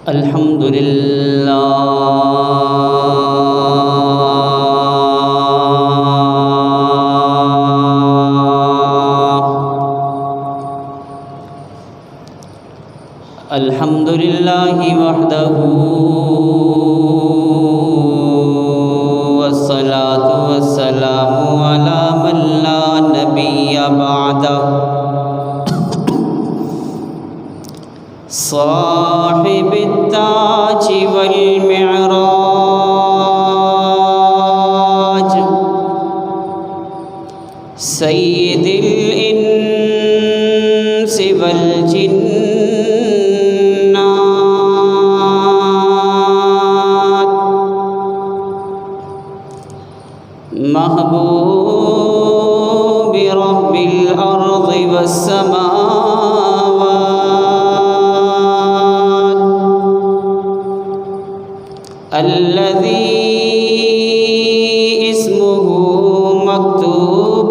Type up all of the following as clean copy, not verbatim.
الحمد للہ الحمد للہ وحدہ والصلاة والسلام علی من لا نبی بعدہ صاحب التاج والمعراج سید الانس والجنات محبوب رب الارض والسماوات الذي اسمه مكتوب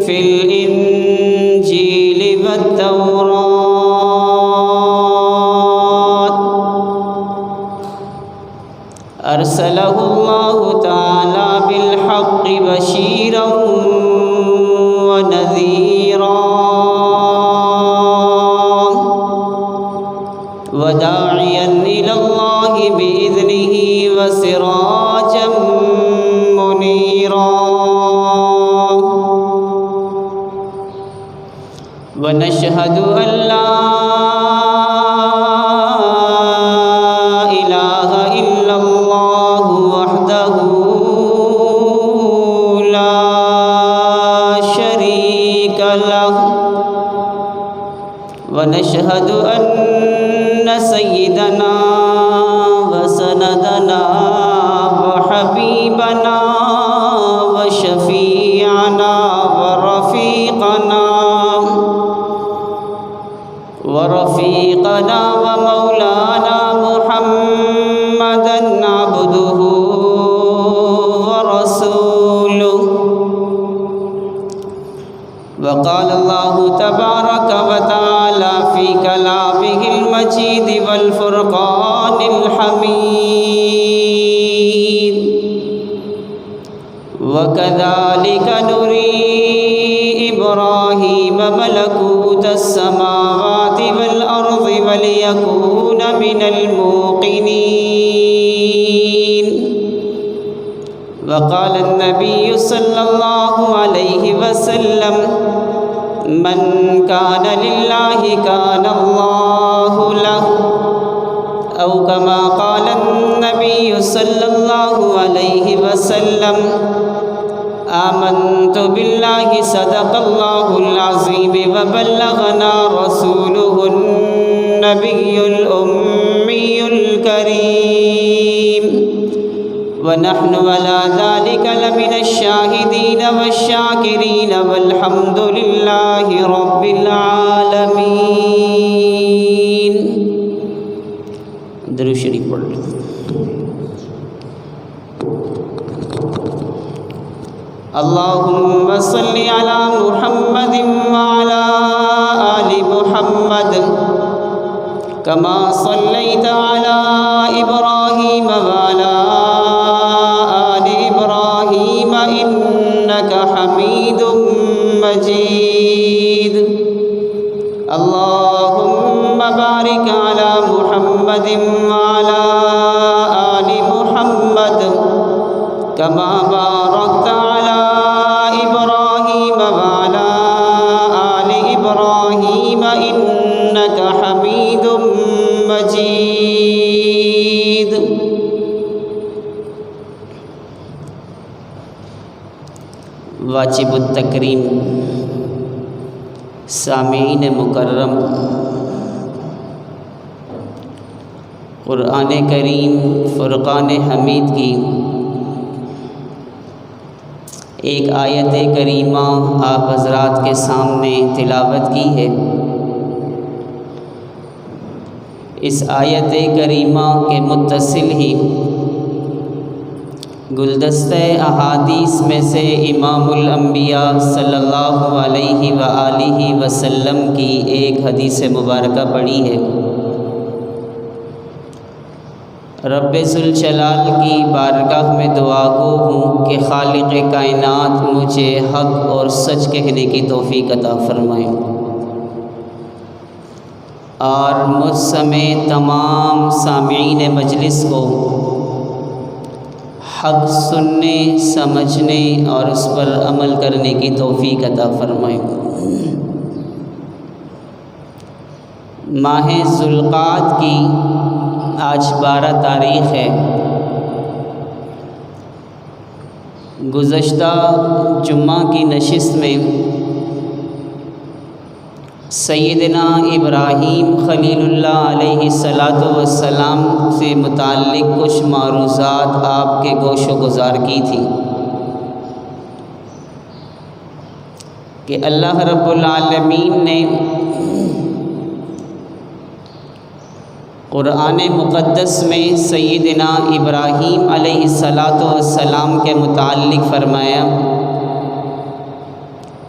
في الإنجيل والتوراة أرسله الله تعالى بالحق بشيرا ونذيرا وداعيا إلى الله بإذنه وسراجا منيرا ونشهد أن لا إله إلا الله وحده لا شريك له ونشهد أن سيدنا وسندنا وحبيبنا وشفيعنا ورفيقنا ومولانا محمدا عبده ورسوله وقال الله تبارك وتعالى في كلامه المجيد والفرقان الحميد وكذلك نري إبراهيم ملكوت السماوات والأرض وليكون من الموقنين وقال النبي صلى الله عليه وسلم من كان لله كان الله له أو كما قال النبي صلى الله عليه وسلم آمنت بالله صدق الله العظيم وبلغنا رسوله النبي الأمي الكريم ونحن على ذلك لمن الشاهدين والشاكرين والحمد لله رب العالمين. درود شریف پڑھ لیں. اللهم صل على محمد وعلى آل محمد كما صليت على إبراهيم وعلى آل إبراهيم إنك حميد مجيد. اللهم بارك على محمد وعلى آل محمد كما باركت على إبراهيم وعلى آل إبراهيم إنك حميد مجيد. واجب التکریم سامعین مکرم، قرآن کریم فرقان حمید کی ایک آیت کریمہ آپ حضرات کے سامنے تلاوت کی ہے. اس آیت کریمہ کے متصل ہی گلدستہ احادیث میں سے امام الانبیاء صلی اللہ علیہ وآلہ وسلم کی ایک حدیث مبارکہ پڑھی ہے. رب ذوالجلال کی بارگاہ میں دعا گو ہوں کہ خالق کائنات مجھے حق اور سچ کہنے کی توفیق عطا فرمائے، اور مجھ سمیت تمام سامعین مجلس کو حق سننے، سمجھنے اور اس پر عمل کرنے کی توفیق عطا فرمائے۔ ماہ ذوالقعدہ کی آج 12 تاریخ ہے۔ گزشتہ جمعہ کی نشست میں سیدنا ابراہیم خلیل اللہ علیہ السلام سے متعلق کچھ معروضات آپ کے گوش و گزار کی تھی کہ اللہ رب العالمین نے قرآن مقدس میں سیدنا ابراہیم علیہ السلام کے متعلق فرمایا،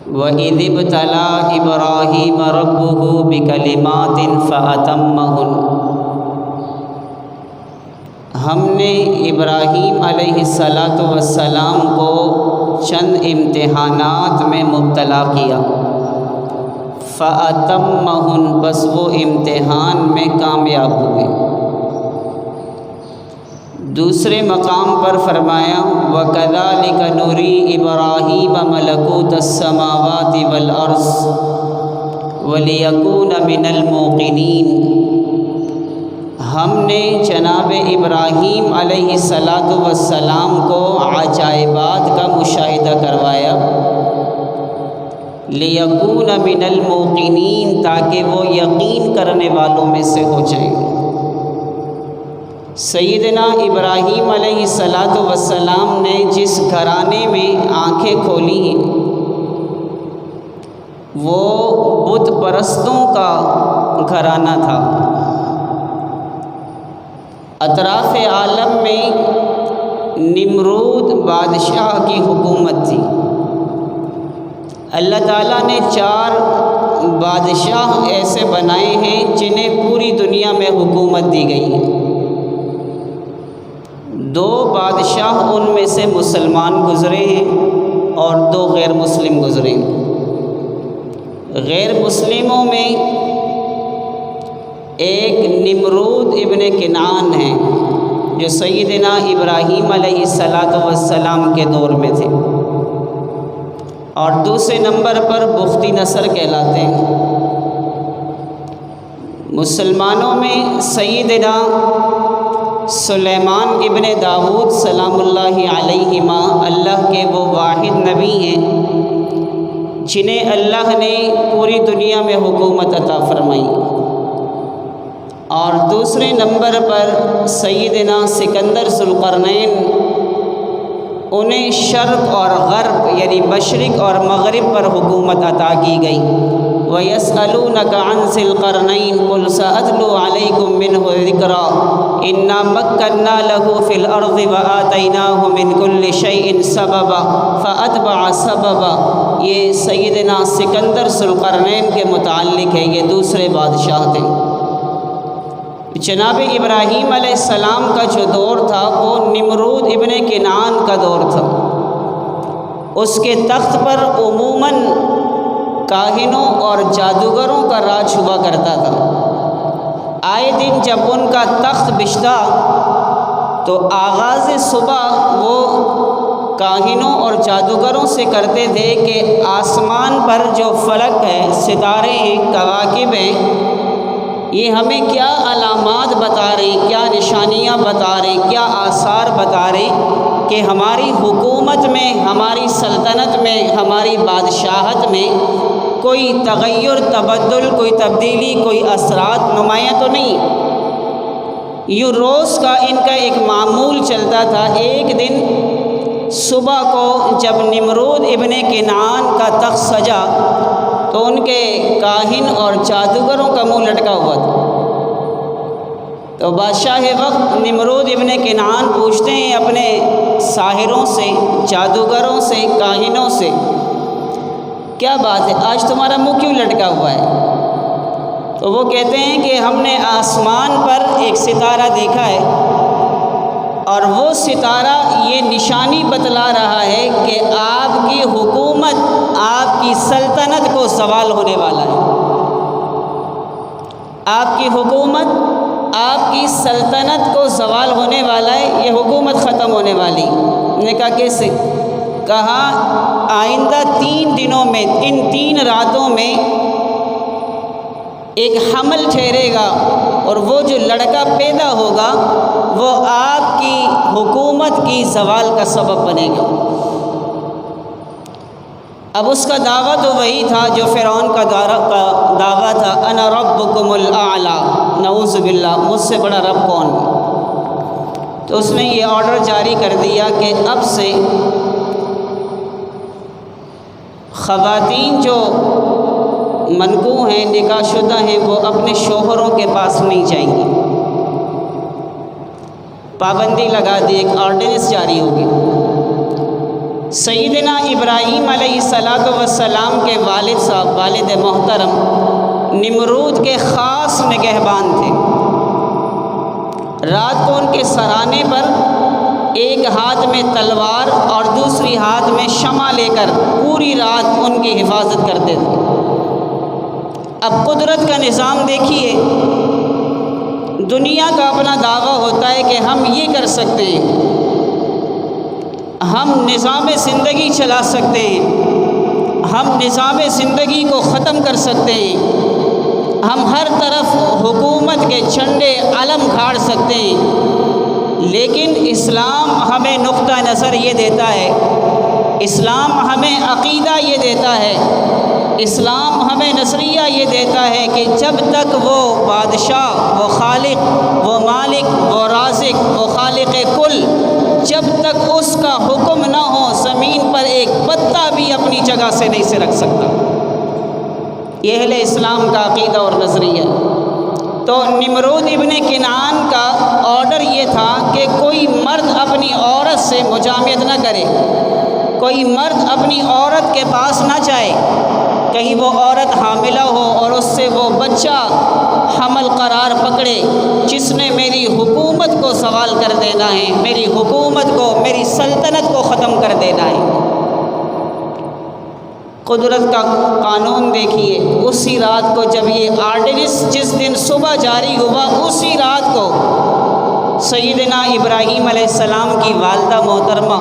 وَإِذِ ابْتَلَىٰ إِبْرَاهِيمَ رَبُّهُ بِكَلِمَاتٍ فَأَتَمَّهُنَّ۔ ہم نے ابراہیم علیہ السلام کو چند امتحانات میں مبتلا کیا، فَأَتَمَّهُنَّ، بس وہ امتحان میں کامیاب ہوئے۔ دوسرے مقام پر فرمایا، وَكَذَلِكَ نُرِي إِبْرَاهِيمَ مَلَكُوتَ السَّمَاوَاتِ وَالْأَرْضِ وَلِيَكُونَ مِنَ الْمُوقِنِينَ۔ ہم نے جناب ابراہیم علیہ السلام کو عجائبات کا مشاہدہ کروایا، لِيَكُونَ مِنَ الْمُوقِنِينَ، تاکہ وہ یقین کرنے والوں میں سے ہو جائیں۔ سیدنا ابراہیم علیہ السلام نے جس گھرانے میں آنکھیں کھولی ہیں وہ بت پرستوں کا گھرانہ تھا۔ اطراف عالم میں نمرود بادشاہ کی حکومت تھی۔ اللہ تعالیٰ نے 4 بادشاہ ایسے بنائے ہیں جنہیں پوری دنیا میں حکومت دی گئی ہے۔ 2 بادشاہ ان میں سے مسلمان گزرے ہیں اور 2 غیر مسلم گزرے ہیں۔ غیر مسلموں میں ایک نمرود ابن کنعان ہیں جو سیدنا ابراہیم علیہ السلام کے دور میں تھے، اور دوسرے نمبر پر بختی نصر کہلاتے ہیں۔ مسلمانوں میں سیدنا سلیمان ابن داؤد سلام اللہ علیہما، اللہ کے وہ واحد نبی ہیں جنہیں اللہ نے پوری دنیا میں حکومت عطا فرمائی، اور دوسرے نمبر پر سیدنا سکندر ذوالقرنین، انہیں شرق اور غرب یعنی مشرق اور مغرب پر حکومت عطا کی گئی۔ وَيَسْأَلُونَكَ عَنْ ذِي الْقَرْنَيْنِ قُلْ سَأَتْلُو عَلَيْكُم مِّنْهُ ذِكْرًا إِنَّا مَكَّنَّا لَهُ فِي الْأَرْضِ وَآتَيْنَاهُ مِنْ كُلِّ شَيْءٍ سَبَبًا فَأَتْبَعَ سَبَبًا۔ یہ سیدنا سکندر ذوالقرنین کے متعلق ہے، یہ دوسرے بادشاہ تھے۔ جناب ابراہیم علیہ السلام کا جو دور تھا وہ نمرود ابن کنعان کا دور تھا۔ اس کے تخت پر عموماً کاہنوں اور جادوگروں کا راج ہوا کرتا تھا۔ آئے دن جب ان کا تخت بچتا تو آغاز صبح وہ کاہنوں اور جادوگروں سے کرتے تھے کہ آسمان پر جو فلک ہے، ستارے ہیں، کواکب ہیں، یہ ہمیں کیا علامات بتا رہے، کیا نشانیاں بتا رہے، کیا آثار بتا رہے کہ ہماری حکومت میں، ہماری سلطنت میں، ہماری بادشاہت میں کوئی تغیر، تبدل، کوئی تبدیلی، کوئی اثرات نمایاں تو نہیں۔ یوں روز کا ان کا ایک معمول چلتا تھا۔ ایک دن صبح کو جب نمرود ابن کنعان کا تخت سجا تو ان کے کاہن اور جادوگروں کا منہ لٹکا ہوا تھا۔ تو بادشاہ وقت نمرود ابن کنعان پوچھتے ہیں اپنے ساحروں سے، جادوگروں سے، کاہنوں سے، کیا بات ہے آج تمہارا منہ کیوں لٹکا ہوا ہے؟ تو وہ کہتے ہیں کہ ہم نے آسمان پر ایک ستارہ دیکھا ہے اور وہ ستارہ یہ نشانی بتلا رہا ہے کہ آپ کی حکومت، آپ کی سلطنت کو زوال ہونے والا ہے۔ آپ کی حکومت، آپ کی سلطنت کو زوال ہونے والا ہے، یہ حکومت ختم ہونے والی۔ نے کہا کیسے؟ کہا آئندہ 3 دنوں میں، ان 3 راتوں میں ایک حمل ٹھہرے گا، اور وہ جو لڑکا پیدا ہوگا وہ آپ کی حکومت کی زوال کا سبب بنے گا۔ اب اس کا دعویٰ تو وہی تھا جو فرعون کا دعویٰ تھا، انا ربکم الاعلی، نعوذ باللہ، مجھ سے بڑا رب کون؟ تو اس نے یہ آرڈر جاری کر دیا کہ اب سے خواتین جو منکوح ہیں، نکاح شدہ ہیں، وہ اپنے شوہروں کے پاس نہیں جائیں گی۔ پابندی لگا دی، ایک آرڈیننس جاری ہوگی۔ سیدنا ابراہیم علیہ السلام کے والد صاحب، والد محترم، نمرود کے خاص نگہبان تھے۔ رات کو ان کے سرانے پر ایک ہاتھ میں تلوار اور دوسری ہاتھ میں شمع لے کر پوری رات ان کی حفاظت کرتے تھے۔ اب قدرت کا نظام دیکھیے، دنیا کا اپنا دعویٰ ہوتا ہے کہ ہم یہ کر سکتے ہیں، ہم نظام زندگی چلا سکتے ہیں، ہم نظام زندگی کو ختم کر سکتے ہیں، ہم ہر طرف حکومت کے جھنڈے علم کھاڑ سکتے ہیں، لیکن اسلام ہمیں نقطہ نظر یہ دیتا ہے، اسلام ہمیں عقیدہ یہ دیتا ہے، اسلام ہمیں نظریہ یہ دیتا ہے کہ جب تک وہ بادشاہ، وہ خالق، وہ مالک، وہ رازق، وہ خالق کل، جب تک اس کا حکم نہ ہو، زمین پر ایک پتا بھی اپنی جگہ سے نہیں سے رکھ سکتا۔ یہ ہے اسلام کا عقیدہ اور نظریہ۔ تو نمرود ابن کنعان کا آرڈر یہ تھا کہ کوئی مرد اپنی عورت سے مجامعت نہ کرے، کوئی مرد اپنی عورت کے پاس نہ جائے، کہیں وہ عورت حاملہ ہو اور اس سے وہ بچہ حمل قرار پکڑے جس نے میری حکومت کو زوال کر دینا ہے، میری حکومت کو، میری سلطنت کو ختم کر دینا ہے۔ قدرت کا قانون دیکھیے، اسی رات کو جب یہ آرڈیننس جس دن صبح جاری ہوا، اسی رات کو سیدنا ابراہیم علیہ السلام کی والدہ محترمہ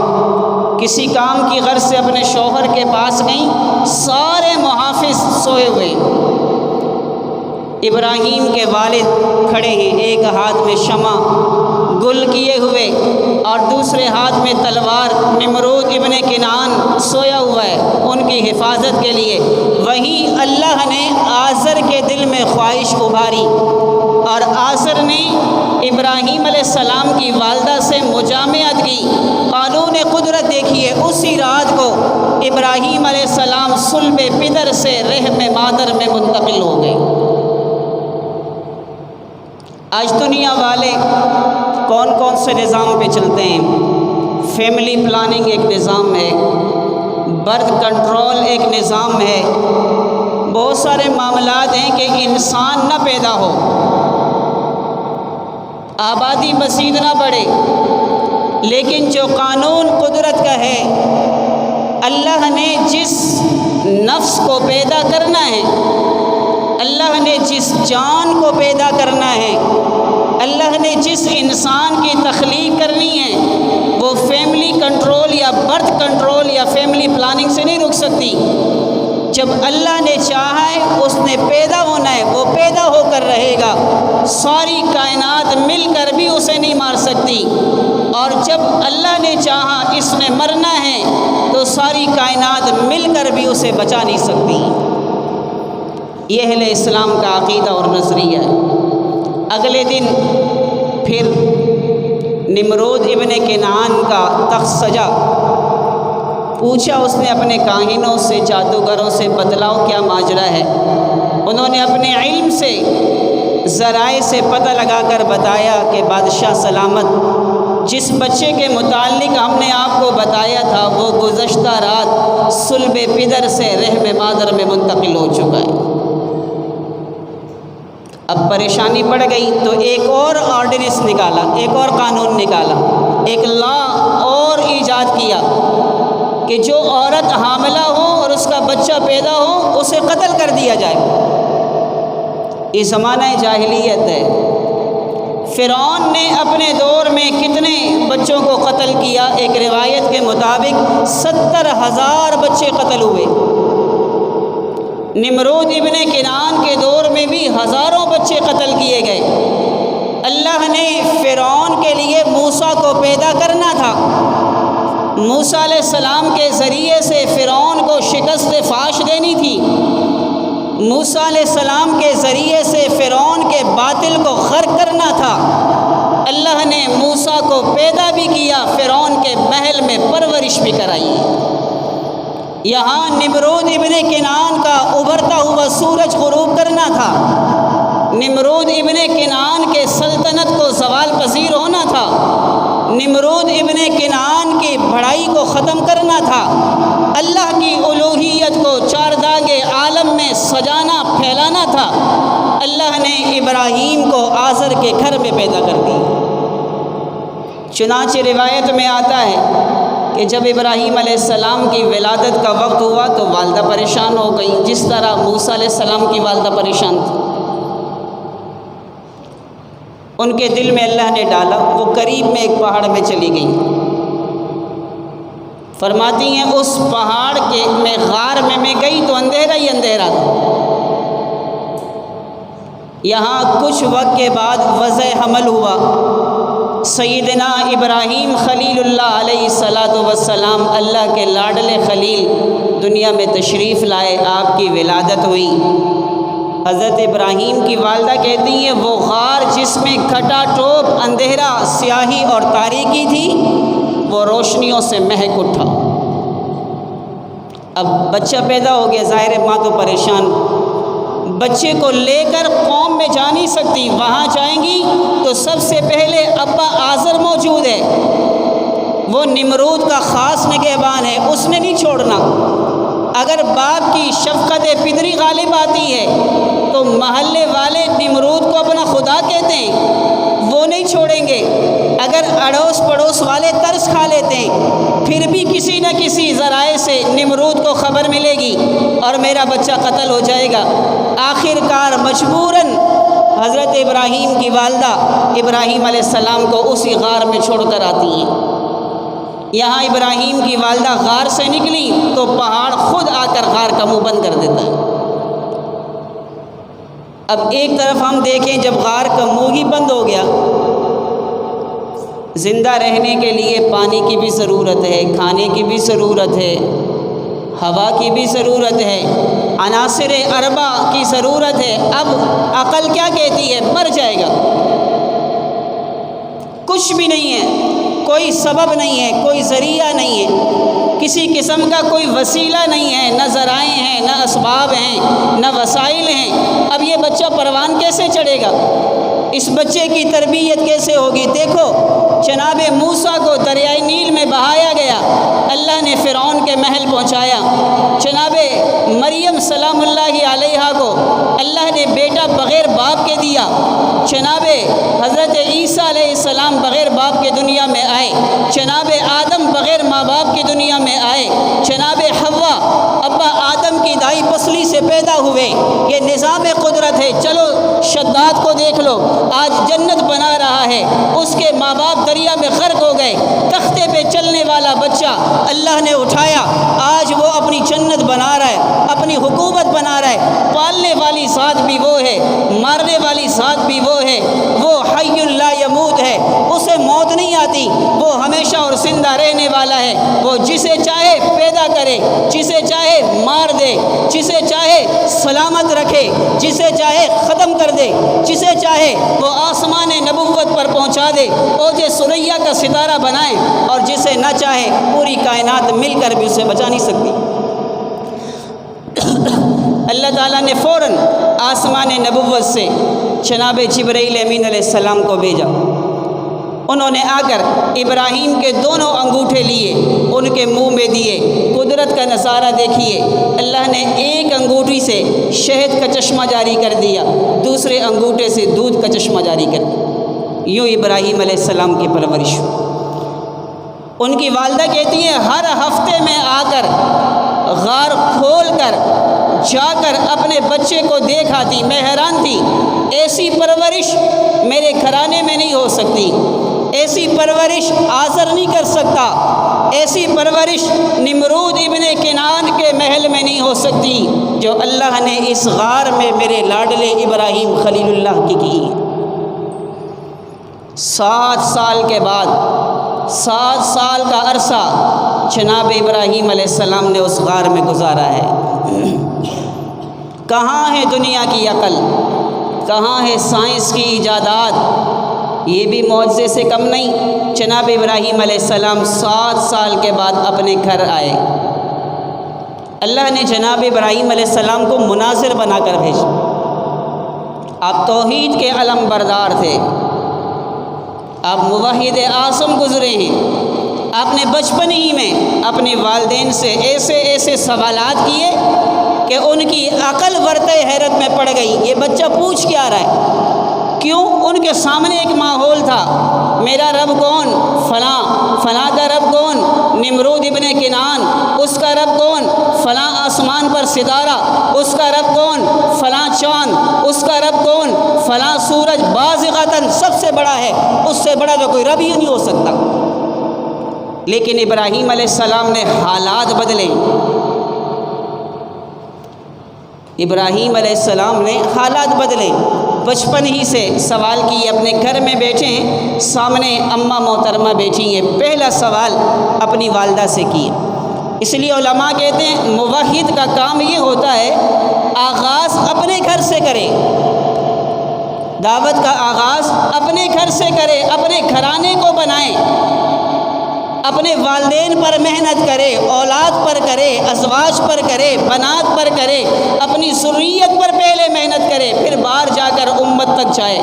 کسی کام کی غرض سے اپنے شوہر کے پاس گئیں، سارے محافظ سوئے ہوئے، ابراہیم کے والد کھڑے ہیں، ایک ہاتھ میں شمع گل کیے ہوئے اور دوسرے ہاتھ میں تلوار۔ نمرود ابن کنعان سویا ہوا ہے ان کی حفاظت کے لیے۔ وہیں اللہ نے آزر کے دل میں خواہش ابھاری اور آزر نے ابراہیم علیہ السلام کی والدہ سے مجامعت کی۔ قانون قدرت دیکھیے، اسی رات کو ابراہیم علیہ السلام صلب پدر سے رحم مادر میں منتقل ہو گئے۔ آج دنیا والے کون کون سے نظام پہ چلتے ہیں؟ فیملی پلاننگ ایک نظام ہے، برتھ کنٹرول ایک نظام ہے، بہت سارے معاملات ہیں کہ انسان نہ پیدا ہو، آبادی مزید نہ بڑھے، لیکن جو قانون قدرت کا ہے، اللہ نے جس نفس کو پیدا کرنا ہے، اللہ نے جس جان کو پیدا کرنا ہے، اللہ نے جس انسان کی تخلیق کرنی ہے، وہ فیملی کنٹرول یا برتھ کنٹرول یا فیملی پلاننگ سے نہیں رک سکتی۔ جب اللہ نے چاہا ہے اس نے پیدا ہونا ہے، وہ پیدا ہو کر رہے گا، ساری کائنات مل کر بھی اسے نہیں مار سکتی، اور جب اللہ نے چاہا اس نے مرنا ہے تو ساری کائنات مل کر بھی اسے بچا نہیں سکتی۔ یہ ہے اسلام کا عقیدہ اور نظریہ ہے۔ اگلے دن پھر نمرود ابن کنعان کا تخت سجا، پوچھا اس نے اپنے کاہنوں سے، جادوگروں سے، بتلاؤ کیا ماجرا ہے۔ انہوں نے اپنے علم سے، ذرائع سے پتہ لگا کر بتایا کہ بادشاہ سلامت، جس بچے کے متعلق ہم نے آپ کو بتایا تھا وہ گزشتہ رات صلب پدر سے رحم مادر میں منتقل ہو چکا ہے۔ اب پریشانی بڑھ گئی تو ایک اور آرڈیننس نکالا، ایک اور قانون نکالا۔ ایک لا اور ایجاد کیا کہ جو عورت حاملہ ہو اور اس کا بچہ پیدا ہو اسے قتل کر دیا جائے۔ یہ زمانہ جاہلیت ہے۔ فرعون نے اپنے دور میں کتنے بچوں کو قتل کیا؟ ایک روایت کے مطابق 70,000 بچے قتل ہوئے۔ نمرود ابن کنعان کے دور میں بھی ہزاروں بچے قتل کیے گئے۔ اللہ نے فرعون کے لیے موسیٰ کو پیدا کرنا تھا۔ موسیٰ علیہ السلام کے ذریعے سے فرعون کو شکست فاش دینی تھی۔ موسیٰ علیہ السلام کے ذریعے سے فرعون کے باطل کو غرق کرنا تھا۔ اللہ نے موسیٰ کو پیدا بھی کیا، فرعون کے محل میں پرورش بھی کرائی۔ یہاں نمرود ابن کنعان کا ابھرتا ہوا سورج غروب کرنا تھا۔ نمرود ابن کنعان کے سلطنت کو زوال پذیر ہونا تھا۔ نمرود ابن کنعان کی بڑائی کو ختم کرنا تھا۔ اللہ کی الوہیت کو چار داغے عالم میں سجانا پھیلانا تھا۔ اللہ نے ابراہیم کو آزر کے گھر میں پیدا کر دی۔ چنانچہ روایت میں آتا ہے کہ جب ابراہیم علیہ السلام کی ولادت کا وقت ہوا تو والدہ پریشان ہو گئی، جس طرح موسیٰ علیہ السلام کی والدہ پریشان تھی۔ ان کے دل میں اللہ نے ڈالا، وہ قریب میں ایک پہاڑ میں چلی گئی۔ فرماتی ہیں اس پہاڑ کے میں غار میں گئی تو اندھیرا ہی اندھیرا تھا۔ یہاں کچھ وقت کے بعد وضع حمل ہوا۔ سیدنا ابراہیم خلیل اللہ علیہ السلام، اللہ کے لاڈلے خلیل، دنیا میں تشریف لائے، آپ کی ولادت ہوئی۔ حضرت ابراہیم کی والدہ کہتی ہیں وہ غار جس میں کھٹا ٹوپ، اندھیرا، سیاہی اور تاریکی تھی، وہ روشنیوں سے مہک اٹھا۔ اب بچہ پیدا ہو گیا، ظاہر ماں تو پریشان، بچے کو لے کر قوم میں جا نہیں سکتی، وہاں جائیں گی تو سب سے پہلے ابا آزر موجود ہے، وہ نمرود کا خاص نگہبان ہے، اس نے نہیں چھوڑنا۔ اگر باپ کی شفقت پدری غالب آتی ہے تو محلے والے نمرود کو اپنا خدا کہتے ہیں، وہ نہیں چھوڑیں گے۔ اگر اڑوس پڑوس والے ترس کھا لیتے ہیں، پھر بھی کسی نہ کسی ذرائع سے نمرود کو خبر ملے گی اور میرا بچہ قتل ہو جائے گا۔ آخر کار مجبوراً حضرت ابراہیم کی والدہ ابراہیم علیہ السلام کو اسی غار میں چھوڑ کر آتی ہیں۔ یہاں ابراہیم کی والدہ غار سے نکلی تو پہاڑ خود آ کر غار کا منہ بند کر دیتا ہے۔ اب ایک طرف ہم دیکھیں، جب غار کا منہ ہی بند ہو گیا، زندہ رہنے کے لیے پانی کی بھی ضرورت ہے، کھانے کی بھی ضرورت ہے، ہوا کی بھی ضرورت ہے، عناصر اربع کی ضرورت ہے۔ اب عقل کیا کہتی ہے؟ مر جائے گا۔ کچھ بھی نہیں ہے، کوئی سبب نہیں ہے، کوئی ذریعہ نہیں ہے، کسی قسم کا کوئی وسیلہ نہیں ہے، نہ ذرائع ہیں، نہ اسباب ہیں، نہ وسائل ہیں۔ اب یہ بچہ پروان کیسے چڑھے گا؟ اس بچے کی تربیت کیسے ہوگی؟ دیکھو، جناب موسیٰ کو دریائے نیل میں بہایا گیا، اللہ نے فرعون کے محل پہنچایا۔ جناب مریم سلام اللہ علیہا کو اللہ نے بیٹا بغیر باپ کے دیا۔ جناب حضرت عیسیٰ علیہ السلام بغیر باپ کے دنیا میں آئے۔ جناب آدم بغیر ماں باپ کی دنیا میں آئے۔ جناب حوا ابا آدم کی دائی پسلی سے پیدا ہوئے۔ یہ نظام قدرت ہے۔ چلو شداد کو دیکھ لو، آج جنت بنا رہا ہے، اس کے ماں باپ دریا میں غرق ہو گئے، تختے پہ چلنے والا بچہ اللہ نے اٹھایا، آج وہ اپنی جنت بنا رہا ہے، اپنی حکومت بنا رہا ہے۔ پالنے والی ذات بھی وہ ہے، مارنے والی ذات بھی وہ ہے، وہ حی لا یموت ہے، اسے موت نہیں آتی، وہ ہمیشہ اور زندہ رہنے والا ہے۔ وہ جسے چاہے پیدا کرے، جسے چاہے مار دے، جسے چاہے سلامت رکھے، جسے چاہے ختم کر دے، جسے چاہے وہ آسمان نبوت پر پہنچا دے، اوج ثریا کا ستارہ بنائے، اور جسے نہ چاہے پوری کائنات مل کر بھی اسے بچا نہیں سکتی۔ اللہ تعالیٰ نے فوراً آسمان نبوت سے جناب جبرائیل امین علیہ السلام کو بھیجا۔ انہوں نے آ کر ابراہیم کے دونوں انگوٹھے لیے، ان کے منہ میں دیے۔ قدرت کا نظارہ دیکھیے، اللہ نے ایک انگوٹھی سے شہد کا چشمہ جاری کر دیا، دوسرے انگوٹھے سے دودھ کا چشمہ جاری کر دیا۔ یوں ابراہیم علیہ السلام کی پرورش۔ ان کی والدہ کہتی ہیں ہر ہفتے میں آ کر غار کھول کر جا کر اپنے بچے کو دیکھ آتی. میں حیران تھی، ایسی پرورش میرے گھرانے میں نہیں ہو سکتی، ایسی پرورش آزر نہیں کر سکتا، ایسی پرورش نمرود ابن کنعان کے محل میں نہیں ہو سکتی جو اللہ نے اس غار میں میرے لاڈلے ابراہیم خلیل اللہ کی. 7 سال کے بعد 7 سال کا عرصہ جناب ابراہیم علیہ السلام نے اس غار میں گزارا ہے. کہاں ہے دنیا کی عقل، کہاں ہے سائنس کی ایجادات؟ یہ بھی معجزے سے کم نہیں. جناب ابراہیم علیہ السلام 7 سال کے بعد اپنے گھر آئے. اللہ نے جناب ابراہیم علیہ السلام کو مناظر بنا کر بھیجا. آپ توحید کے علم بردار تھے، آپ موحد اعظم گزرے ہیں. آپ نے بچپن ہی میں اپنے والدین سے ایسے سوالات کیے کہ ان کی عقل ورطہ حیرت میں پڑ گئی. یہ بچہ پوچھ کیا رہا ہے؟ کیوں؟ ان کے سامنے ایک ماحول تھا، میرا رب کون؟ فلاں. فلاں کا رب کون؟ نمرود ابن کنعان. اس کا رب کون؟ فلاں آسمان پر ستارہ. اس کا رب کون؟ فلاں چاند. اس کا رب کون؟ فلاں سورج. بازغتاً سب سے بڑا ہے، اس سے بڑا تو کوئی رب ہی نہیں ہو سکتا. لیکن ابراہیم علیہ السلام نے حالات بدلے. ابراہیم علیہ السلام نے حالات بدلے. بچپن ہی سے سوال کیے. اپنے گھر میں بیٹھے ہیں، سامنے اماں محترمہ بیٹھی ہیں، پہلا سوال اپنی والدہ سے کیے. اس لیے علماء کہتے ہیں موحد کا کام یہ ہوتا ہے آغاز اپنے گھر سے کرے، دعوت کا آغاز اپنے گھر سے کرے، اپنے گھرانے کو بنائے، اپنے والدین پر محنت کرے، اولاد پر کرے، ازواج پر کرے، بنات پر کرے، اپنی ذریت پر پہلے محنت کرے، پھر باہر جا کر امت تک جائے.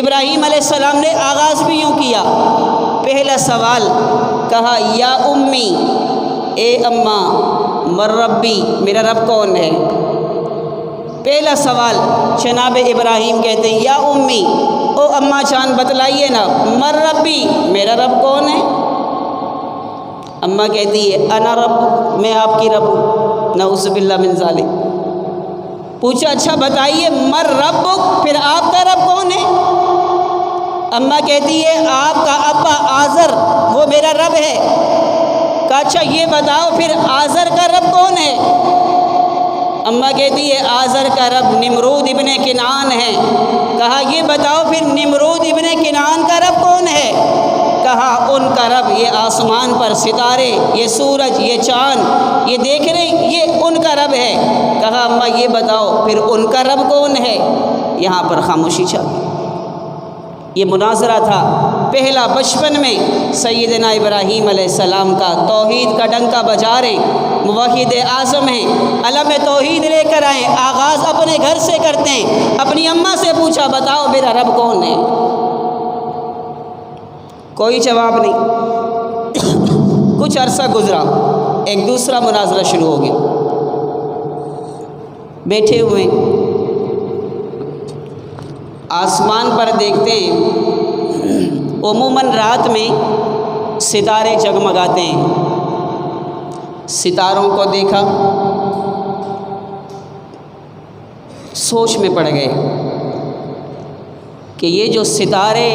ابراہیم علیہ السلام نے آغاز بھی یوں کیا. پہلا سوال کہا یا امی، اے اماں، من ربی، میرا رب کون ہے؟ پہلا سوال جناب ابراہیم کہتے ہیں یا امی، او اماں جان بتلائیے نا، من ربی، میرا رب کون ہے؟ اماں کہتی ہے انا رب، میں آپ کی رب ہوں. نعوذ باللہ من ذالک. پوچھا اچھا بتائیے من ربک، پھر آپ کا رب کون ہے؟ اماں کہتی ہے آپ کا ابا آزر وہ میرا رب ہے. کہا اچھا یہ بتاؤ پھر آزر کا رب کون ہے؟ اماں کہتی ہے آزر کا رب نمرود ابن کنعان ہے. کہا یہ بتاؤ پھر نمرود ابن کنعان کا رب کون ہے؟ کہا ان کا رب یہ آسمان پر ستارے، یہ سورج، یہ چاند، یہ دیکھ رہے ہیں، یہ ان کا رب ہے. کہا اماں یہ بتاؤ پھر ان کا رب کون ہے؟ یہاں پر خاموشی چھا گئی. یہ مناظرہ تھا پہلا بچپن میں سیدنا ابراہیم علیہ السلام کا. توحید کا ڈنکا بجا رہے، موحد اعظم ہیں، علم توحید لے کر آئیں. آغاز اپنے گھر سے کرتے ہیں. اپنی اماں سے پوچھا بتاؤ میرا رب کون ہے؟ کوئی جواب نہیں. کچھ عرصہ گزرا، ایک دوسرا مناظرہ شروع ہو گیا. بیٹھے ہوئے آسمان پر دیکھتے ہیں، عموماً رات میں ستارے جگمگاتے ہیں. ستاروں کو دیکھا، سوچ میں پڑ گئے کہ یہ جو ستارے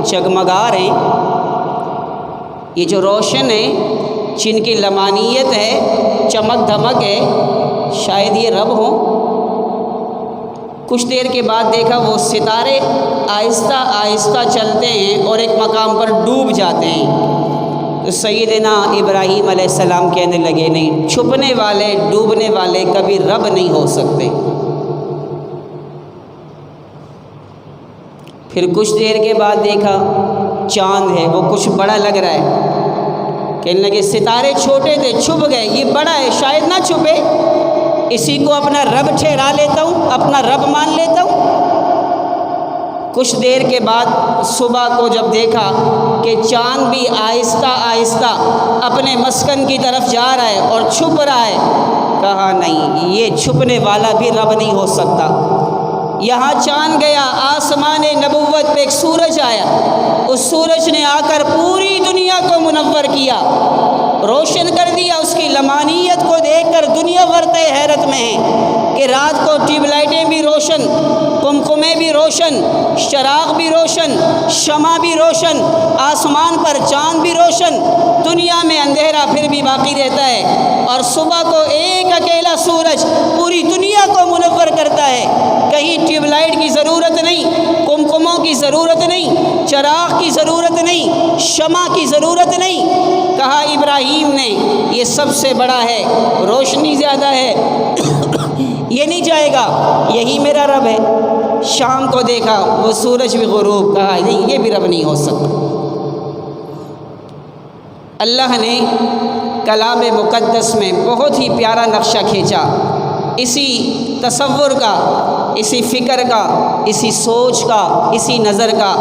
جگمگا رہے ہیں، یہ جو روشن ہے، جن کی لمانیت ہے، چمک دھمک ہے، شاید یہ رب ہوں. کچھ دیر کے بعد دیکھا وہ ستارے آہستہ آہستہ چلتے ہیں اور ایک مقام پر ڈوب جاتے ہیں. تو سیدنا ابراہیم علیہ السلام کہنے لگے نہیں، چھپنے والے ڈوبنے والے کبھی رب نہیں ہو سکتے. پھر کچھ دیر کے بعد دیکھا چاند ہے، وہ کچھ بڑا لگ رہا ہے. کہنے لگے ستارے چھوٹے تھے، چھپ گئے، یہ بڑا ہے، شاید نہ چھپے، اسی کو اپنا رب ٹھہرا لیتا ہوں، اپنا رب مان لیتا ہوں. کچھ دیر کے بعد صبح کو جب دیکھا کہ چاند بھی آہستہ آہستہ اپنے مسکن کی طرف جا رہا ہے اور چھپ رہا ہے، کہا نہیں، یہ چھپنے والا بھی رب نہیں ہو سکتا. یہاں چاند گیا، آسمان نبوت پہ ایک سورج آیا، اس سورج نے آ کر پوری دنیا کو منور کیا، روشن کر دیا۔ اس کی لمانیت کو دیکھ کر دنیا ورتے حیرت میں ہے کہ رات کو ٹیوب لائٹیں بھی روشن، قمقمے بھی روشن، چراغ بھی روشن، شمع بھی روشن، آسمان پر چاند بھی روشن، دنیا میں اندھیرا پھر بھی باقی رہتا ہے، اور صبح کو ایک اکیلا سورج پوری دنیا کو منور کرتا ہے۔ کہیں ٹیوب لائٹ کی ضرورت نہیں، قمقموں کی ضرورت نہیں، چراغ کی ضرورت نہیں، شمع کی ضرورت نہیں۔ کہا ابراہیم نے یہ سب سے بڑا ہے، روشنی زیادہ ہے، یہ نہیں جائے گا، یہی میرا رب ہے۔ شام کو دیکھا وہ سورج بھی غروب، کہا نہیں یہ بھی رب نہیں ہو سکتا۔ اللہ نے کلام مقدس میں بہت ہی پیارا نقشہ کھینچا، اسی تصور کا، اسی فکر کا، اسی سوچ کا، اسی نظر کا۔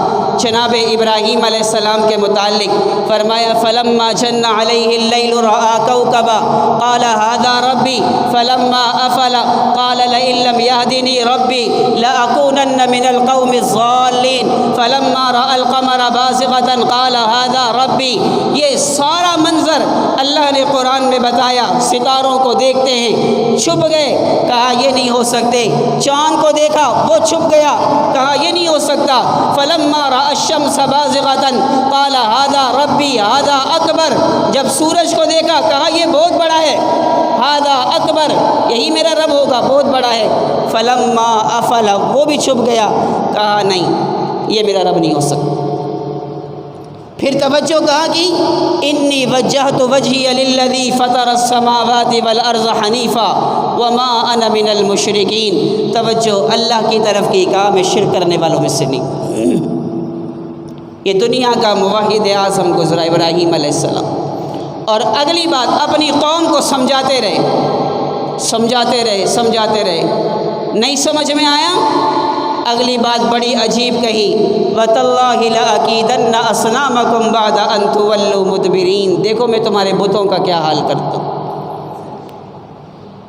جناب ابراہیم علیہ السلام کے متعلق فرمایا فلما جن علیہ اللیل رأى کوكبا قال هذا ربی فلما افل قال لئن لم يهدنی ربی لأکونن من القوم الضالین فلما رأى القمر بازغة قال هذا ربی۔ یہ سارا منظر اللہ نے قرآن میں بتایا۔ ستاروں کو دیکھتے ہیں، چھپ گئے، کہا یہ نہیں ہو سکتے۔ چاند کو دیکھا، وہ چھپ گیا، کہا یہ نہیں ہو سکتا۔ فلما رأى الشمس بازغة قال هذا ربی هذا اکبر۔ جب سورج کو دیکھا، کہا یہ بہت بڑا ہے، هذا اکبر، یہی میرا رب ہوگا، بہت بڑا ہے۔ فلما افل، وہ بھی چھپ گیا، کہا نہیں یہ میرا رب نہیں ہو سکتا۔ پھر توجہ کہا کہ انی وجہت وجہی للذی فطر السماوات والارض حنیفا وما انا من المشرکین۔ توجہ اللہ کی طرف کی، کہا میں شرک کرنے والوں میں سے نہیں۔ یہ دنیا کا موحد اعظم گزرا ابراہیم علیہ السلام، اور اگلی بات اپنی قوم کو سمجھاتے رہے، سمجھاتے رہے، سمجھاتے رہے، نہیں سمجھ میں آیا، اگلی بات بڑی عجیب کہی وَتَاللَّهِ لَأَكِيدَنَّ أَصْنَامَكُمْ بَعْدَ أَن تُوَلُّوا مُدْبِرِينَ۔ دیکھو میں تمہارے بتوں کا کیا حال کرتا ہوں،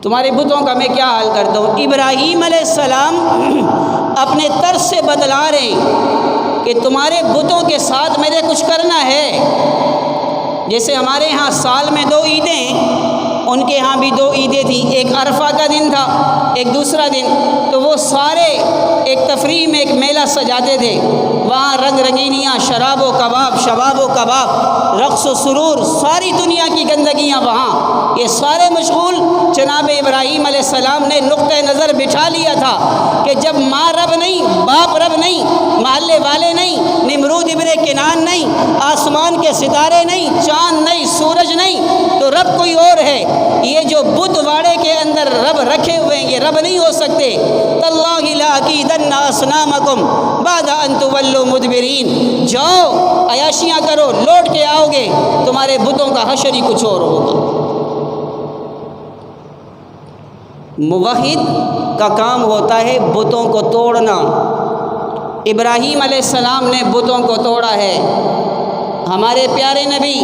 تمہارے بتوں کا میں کیا حال کرتا ہوں۔ ابراہیم علیہ السلام اپنے طرز سے بدلا رہے ہیں کہ تمہارے بتوں کے ساتھ میرے کچھ کرنا ہے۔ جیسے ہمارے ہاں سال میں 2 عیدیں، ان کے ہاں بھی 2 عیدیں تھیں، ایک عرفہ کا دن تھا، ایک دوسرا دن، تو وہ سارے ایک تفریح میں ایک میلہ سجاتے تھے، وہاں رنگ رنگینیاں، شراب و کباب، شباب و کباب، رقص و سرور، ساری دنیا کی گندگیاں وہاں، یہ سارے مشغول۔ جناب ابراہیم علیہ السلام نے نقطہ نظر بٹھا لیا تھا کہ جب ماں رب نہیں، باپ رب نہیں، محلے والے نہیں، نمرود ابن کنعان نہیں، آسمان کے ستارے نہیں، چاند نہیں، سورج نہیں، تو رب کوئی اور ہے۔ یہ جو بت واڑے کے اندر رب رکھے ہوئے ہیں، یہ رب نہیں ہو سکتے۔ تاللہ لأکیدن اصنامکم بعد ان تولوا مدبرین۔ جاؤ عیاشیاں کرو، لوٹ کے آؤ گے، تمہارے بتوں کا حشر ہی کچھ اور ہوگا۔ موحد کا کام ہوتا ہے بتوں کو توڑنا۔ ابراہیم علیہ السلام نے بتوں کو توڑا ہے۔ ہمارے پیارے نبی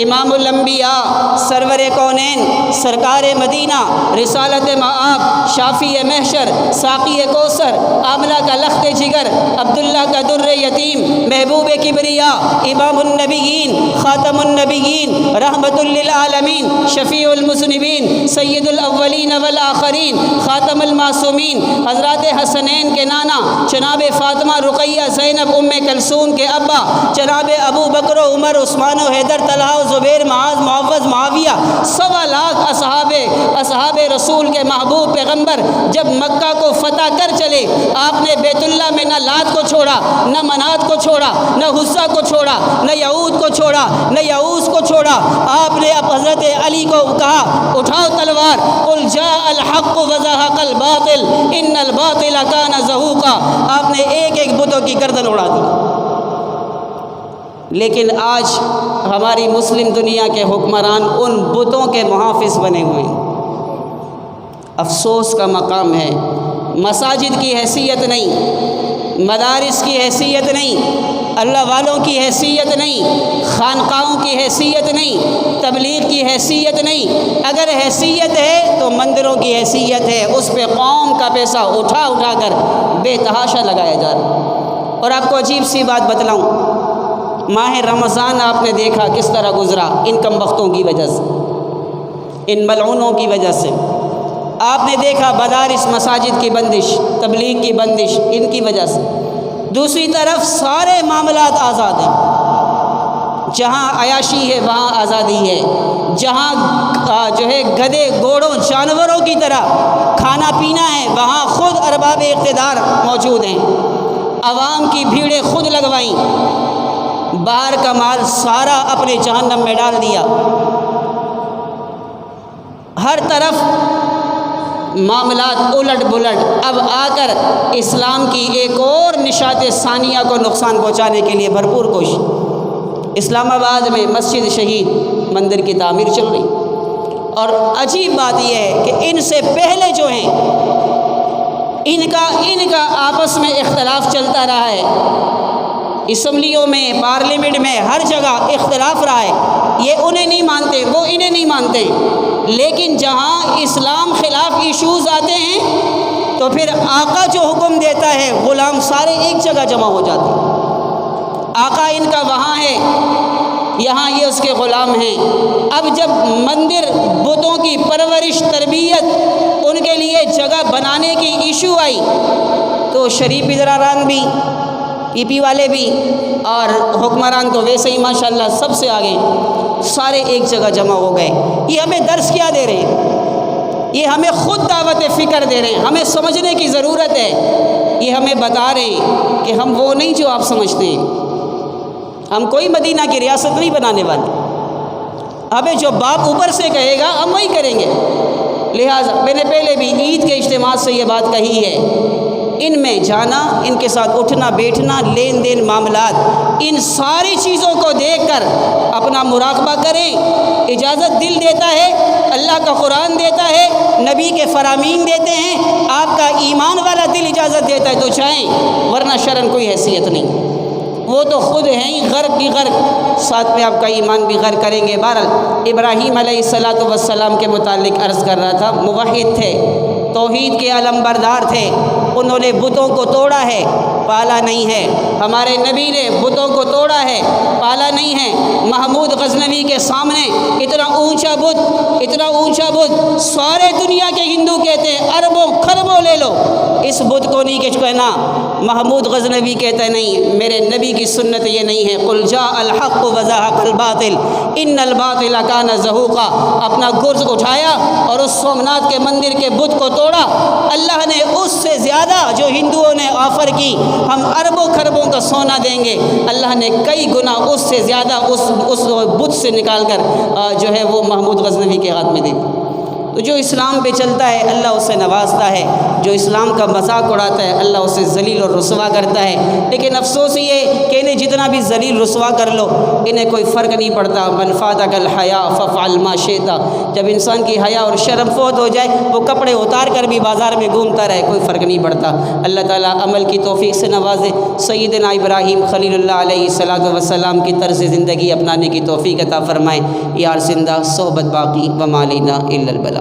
امام الانبیاء، سرور کونین، سرکار مدینہ، رسالت مآب، شافی محشر، ساقی کوثر، آمنہ کا لخت جگر، عبداللہ کا در یتیم، محبوب کبریا، امام النبیین، خاتم النبیین، رحمت للعالمین، شفیع المذنبین، سید الاولین والآخرین، خاتم المعصومین، حضرات حسنین کے نانا جناب فاطمہ رقیہ زینب ام کلثوم کے ابا جناب ابو بکر و عمر عثمان و حیدر طلحہ و زبیر معاذ معوذ معاویہ، 1.25 لاکھ اصحاب رسول کے محبوب پیغمبر جب مکہ کو فتح کر چلے، آپ نے بیت اللہ میں نہ لات کو چھوڑا، نہ منات کو چھوڑا، نہ حزہ کو چھوڑا، نہ یعود کو چھوڑا، نہ یعوز کو چھوڑا۔ آپ نے اب حضرت علی کو کہا اٹھاؤ تلوار، قل جاء الحق وزهق الباطل ان الباطل کان زہوقا۔ آپ نے ایک ایک بتوں کی گردن اڑا دی۔ لیکن آج ہماری مسلم دنیا کے حکمران ان بتوں کے محافظ بنے ہوئے ہیں۔ افسوس کا مقام ہے، مساجد کی حیثیت نہیں، مدارس کی حیثیت نہیں، اللہ والوں کی حیثیت نہیں، خانقاہوں کی حیثیت نہیں، تبلیغ کی حیثیت نہیں، اگر حیثیت ہے تو مندروں کی حیثیت ہے، اس پہ قوم کا پیسہ اٹھا اٹھا کر بے تحاشا لگایا جا رہا۔ اور آپ کو عجیب سی بات بتلاؤں، ماہ رمضان آپ نے دیکھا کس طرح گزرا، ان کم بختوں کی وجہ سے، ان ملعونوں کی وجہ سے۔ آپ نے دیکھا مدارس مساجد کی بندش، تبلیغ کی بندش، ان کی وجہ سے۔ دوسری طرف سارے معاملات آزاد ہیں، جہاں عیاشی ہے وہاں آزادی ہے، جہاں جو ہے گدھے گھوڑوں جانوروں کی طرح کھانا پینا ہے وہاں خود ارباب اقتدار موجود ہیں، عوام کی بھیڑیں خود لگوائیں، باہر کا مال سارا اپنے جہنم میں ڈال دیا، ہر طرف معاملات الٹ بلٹ۔ اب آ کر اسلام کی ایک اور نشاط ثانیہ کو نقصان پہنچانے کے لیے بھرپور کوشش۔ اسلام آباد میں مسجد شہید مندر کی تعمیر چل رہی، اور عجیب بات یہ ہے کہ ان سے پہلے جو ہیں ان کا آپس میں اختلاف چلتا رہا ہے، اسمبلیوں میں، پارلیمنٹ میں، ہر جگہ اختلاف رہا ہے، یہ انہیں نہیں مانتے، وہ انہیں نہیں مانتے، لیکن جہاں اسلام خلاف ایشوز آتے ہیں تو پھر آقا جو حکم دیتا ہے غلام سارے ایک جگہ جمع ہو جاتے ہیں، آقا ان کا وہاں ہے، یہاں یہ اس کے غلام ہیں۔ اب جب مندر بتوں کی پرورش، تربیت، ان کے لیے جگہ بنانے کی ایشو آئی تو شریف اداران بھی، پی پی والے بھی، اور حکمران تو ویسے ہی ماشاءاللہ سب سے آگے، سارے ایک جگہ جمع ہو گئے۔ یہ ہمیں درس کیا دے رہے ہیں؟ یہ ہمیں خود دعوت فکر دے رہے ہیں، ہمیں سمجھنے کی ضرورت ہے۔ یہ ہمیں بتا رہے ہیں کہ ہم وہ نہیں جو آپ سمجھتے ہیں، ہم کوئی مدینہ کی ریاست نہیں بنانے والے، ہمیں جو باپ اوپر سے کہے گا ہم وہی کریں گے۔ لہٰذا میں نے پہلے بھی عید کے اجتماع سے یہ بات کہی ہے، ان میں جانا، ان کے ساتھ اٹھنا بیٹھنا، لین دین، معاملات، ان ساری چیزوں کو دیکھ کر اپنا مراقبہ کریں۔ اجازت دل دیتا ہے، اللہ کا قرآن دیتا ہے، نبی کے فرامین دیتے ہیں، آپ کا ایمان والا دل اجازت دیتا ہے تو جائیں، ورنہ شرن کوئی حیثیت نہیں، وہ تو خود ہیں ہی غرق کی غرق، ساتھ میں آپ کا ایمان بھی غرق کریں گے۔ بہرحال ابراہیم علیہ السلام کے متعلق عرض کر رہا تھا، موحد تھے، توحید کے علم بردار تھے، انہوں نے بتوں کو توڑا ہے، پالا نہیں ہے۔ ہمارے نبی نے بتوں کو توڑا ہے، پالا نہیں ہے۔ محمود غزنوی کے سامنے اتنا اونچا بت، سارے دنیا کے ہندو کہتے ہیں اربوں خربوں لے لو، اس بت کو نہیں کہنا۔ محمود غزنوی کہتے نہیں، میرے نبی کی سنت یہ نہیں ہے، قل جاء الحق وزهق الباطل ان الباطل کان زہوقا۔ اپنا گرز اٹھایا اور اس سومناتھ کے مندر کے بت کو توڑا۔ اللہ نے اس سے زیادہ جو ہندوؤں نے آفر کی، ہم اربوں خربوں کا سونا دیں گے، اللہ نے کئی گنا اس سے زیادہ اس بت سے نکال کر جو ہے وہ محمود غزنوی کے ہاتھ میں دے دی۔ تو جو اسلام پہ چلتا ہے اللہ اسے نوازتا ہے، جو اسلام کا مذاق اڑاتا ہے اللہ اسے ذلیل اور رسوا کرتا ہے۔ لیکن افسوس یہ کہ انہیں جتنا بھی ذلیل رسوا کر لو انہیں کوئی فرق نہیں پڑتا۔ من فاتک الحیا فافعل ما شئت، جب انسان کی حیا اور شرم فوت ہو جائے وہ کپڑے اتار کر بھی بازار میں گھومتا رہے، کوئی فرق نہیں پڑتا۔ اللہ تعالیٰ عمل کی توفیق سے نوازے، سیدنا ابراہیم خلیل اللہ علیہ السلام کی طرز زندگی اپنانے کی توفیق عطا فرمائے۔ یار زندہ صحبت باقی وما علینا الا البلاغ۔